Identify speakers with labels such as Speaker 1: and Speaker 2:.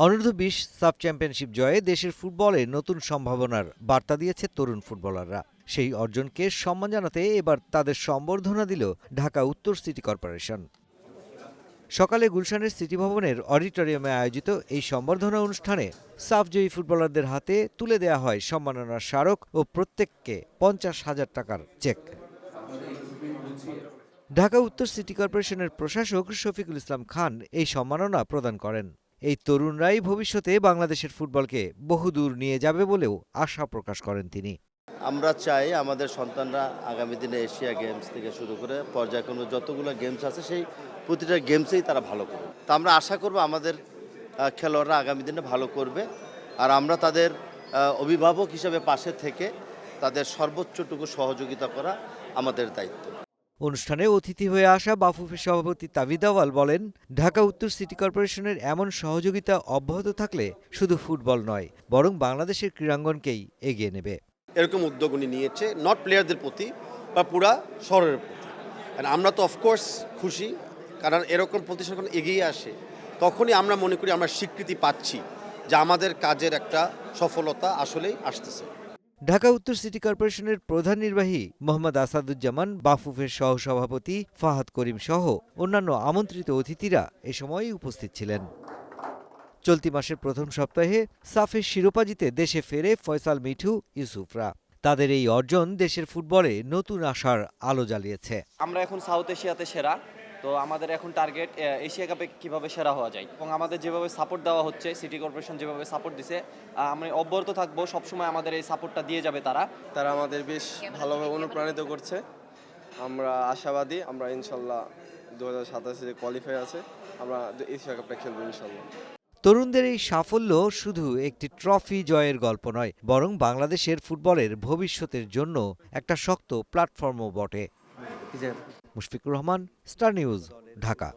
Speaker 1: অনূর্ধ্ব-20 sub championship জয়ে দেশের ফুটবলে নতুন সম্ভাবনার বার্তা দিয়েছে তরুণ ফুটবলাররা। সেই অর্জনকে সম্মান জানাতে এবার তাদের সম্বর্ধনা দিল ঢাকা উত্তর সিটি কর্পোরেশন। সকালে গুলশানের সিটি ভবনের অডিটোরিয়ামে আয়োজিত এই সম্বর্ধনা অনুষ্ঠানে সাফজয়ী ফুটবলারদের হাতে তুলে দেয়া হয় সম্মাননার স্মারক ও প্রত্যেককে 50,000 টাকার চেক। ঢাকা উত্তর সিটি কর্পোরেশনের প্রশাসক শফিকুল ইসলাম খান এই সম্মাননা প্রদান করেন। এই তরুণরাই ভবিষ্যতে বাংলাদেশের ফুটবলকে বহুদূর নিয়ে যাবে বলেও আশা প্রকাশ করেন তিনি।
Speaker 2: আমরা চাই আমাদের সন্তানরা আগামী দিনে এশিয়া গেমস থেকে শুরু করে পর্যায়ক্রমে যতগুলো গেমস আছে সেই প্রতিটা গেমসেই তারা ভালো করবে। তা আমরা আশা করব আমাদের খেলোয়াড়রা আগামী দিনে ভালো করবে, আর আমরা তাদের অভিভাবক হিসেবে পাশে থেকে তাদের সর্বোচ্চটুকু সহযোগিতা করা আমাদের দায়িত্ব।
Speaker 1: অনুষ্ঠানে অতিথি হয়ে আসা বাফুফের সভাপতি তাবিদ আওয়াল বলেন, ঢাকা উত্তর সিটি কর্পোরেশনের এমন সহযোগিতা অব্যাহত থাকলে শুধু ফুটবল নয়, বরং বাংলাদেশের ক্রীড়াঙ্গনকেই এগিয়ে নেবে।
Speaker 3: এরকম উদ্যোগ উনি নিয়েছে, নট প্লেয়ারদের প্রতি বা পুরা শহরের প্রতি। আর আমরা তো অফকোর্স খুশি, কারণ এরকম প্রতিষ্ঠান যখন এগিয়ে আসে তখনই আমরা মনে করি আমরা স্বীকৃতি পাচ্ছি যে আমাদের কাজের একটা সফলতা আসলেই আসতেছে।
Speaker 1: ঢাকা উত্তর সিটি কর্পোরেশনের প্রধান নির্বাহী মোহাম্মদ আসাদুজ্জামান, বাফুফের সহসভাপতি ফাহাদ করিম সহ অন্যান্য আমন্ত্রিত অতিথিরা এ সময় উপস্থিত ছিলেন। চলতি মাসের প্রথম সপ্তাহে সাফের শিরোপা জিতে দেশে ফেরে ফয়সাল, মিঠু, ইউসুফরা। তাদের এই অর্জন দেশের ফুটবলে নতুন আশার আলো জ্বালিয়েছে।
Speaker 4: আমরা এখন সাউথ এশিয়াতে সেরা, তো আমাদের এখন টার্গেট এশিয়া কাপে কিভাবে সেরা হওয়া যায়, এবং আমাদের যেভাবে সাপোর্ট দেওয়া হচ্ছে, সিটি কর্পোরেশন যেভাবে সাপোর্ট দিছে, আমরা অব্যাহত থাকবো, সবসময় আমাদের এই সাপোর্টটা দিয়ে যাবে
Speaker 5: তারা আমাদের বেশ ভালোভাবে অনুপ্রাণিত করছে। আমরা আশাবাদী, আমরা ইনশাল্লাহ 2027 যে কোয়ালিফাই আছে আমরা এশিয়া কাপটা খেলবো ইনশাল্লাহ।
Speaker 1: তরুণদের এই সাফল্য শুধু একটি ট্রফি জয়ের গল্প নয়, বরং বাংলাদেশের ফুটবলের ভবিষ্যতের জন্য একটা শক্ত প্ল্যাটফর্মও বটে। Mushfiqur Rahman, star news, Dhaka.